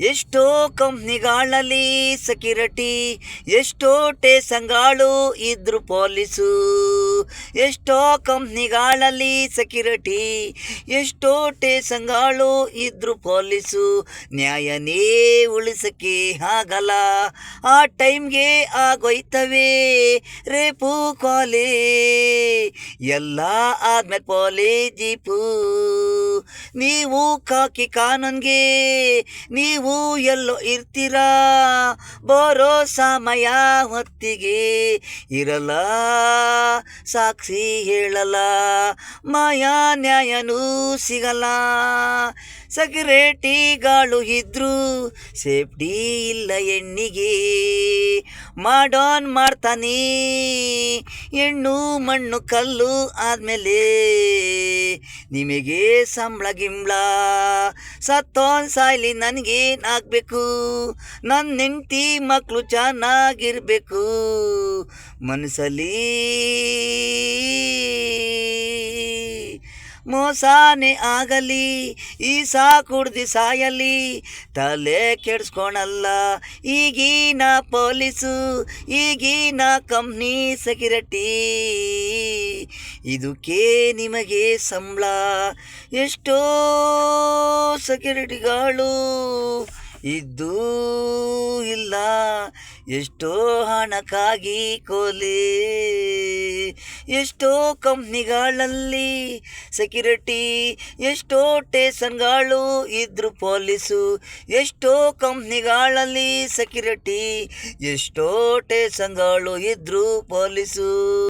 ಎಷ್ಟೋ ಕಂಪ್ನಿಗಳಲ್ಲಿ ಸೆಕ್ಯೂರಿಟಿ, ಎಷ್ಟೋ ಟೇಸಂಗಳು ಇದ್ರು ಪೊಲೀಸು. ಎಷ್ಟೋ ಕಂಪ್ನಿಗಳಲ್ಲಿ ಸೆಕ್ಯೂರಿಟಿ, ಎಷ್ಟೋ ಟೇಸಂಗಳು ಇದ್ರು ಪೊಲೀಸು. ನ್ಯಾಯನೇ ಉಳಿಸಕ್ಕೆ ಆಗಲ್ಲ, ಆ ಟೈಮ್ಗೆ ಆಗೋಯ್ತವೆ ರೇಪು ಕಾಲೇ. ಎಲ್ಲ ಆದ್ಮೇಲೆ ಪೊಲೀಸ್ ಜೀಪು. ನೀವು ಕಾಕಿ ಕಾನೂನ್ಗೆ ನೀವು ಎಲ್ಲೋ ಇರ್ತೀರಾ, ಬರೋ ಸಮಯ ಹೊತ್ತಿಗೆ ಇರಲ್ಲ, ಸಾಕ್ಷಿ ಹೇಳಲ್ಲ, ಮಾಯಾ ನ್ಯಾಯನೂ ಸಿಗಲ್ಲ. ಸೆಕ್ಯೂರಿಟಿಗಳು ಇದ್ರು ಸೇಫ್ಟಿ ಇಲ್ಲ ಹೆಣ್ಣಿಗೆ, ಮಾಡಾನ್ ಮಾಡ್ತಾನೆ ಹೆಣ್ಣು ಮಣ್ಣು ಕಲ್ಲು ಆದಮೇಲೆ. ನಿಮಗೆ ಸಂಬಳ ಗಿಂಬಳ ಸತ್ತೋನ್ ಸಾಯ್ಲಿ ನನಗೇನಾಗಬೇಕು, ನನ್ನ ಹೆಂಡತಿ ಮಕ್ಕಳು ಚೆನ್ನಾಗಿರ್ಬೇಕು. ಮನಸ್ಸಲ್ಲಿ ಮೋಸನೇ ಆಗಲಿ, ಈ ಕುಡ್ದು ಸಾಯಲಿ, ತಲೆ ಕೆಡ್ಸ್ಕೊಳಲ್ಲ ಈಗಿನ ಪೊಲೀಸು, ಈಗಿನ ಕಂಪ್ನಿ ಸೆಕ್ಯೂರಿಟಿ. ಇದಕ್ಕೆ ನಿಮಗೆ ಸಂಬಳ. ಎಷ್ಟೋ ಸೆಕ್ಯೂರಿಟಿಗಳು ಇದ್ದೂ ಇಲ್ಲ, ಎಷ್ಟೋ ಹಣಕ್ಕಾಗಿ ಕೊಲೆ. ಎಷ್ಟೋ ಕಂಪ್ನಿಗಳಲ್ಲಿ ಸೆಕ್ಯೂರಿಟಿ, ಎಷ್ಟೋ ಟೇಸನ್ಗಳು ಇದ್ರು ಪೊಲೀಸು. ಎಷ್ಟೋ ಕಂಪ್ನಿಗಳಲ್ಲಿ ಸೆಕ್ಯೂರಿಟಿ, ಎಷ್ಟೋ ಟೇಸನ್ಗಳು ಇದ್ರು ಪೊಲೀಸು.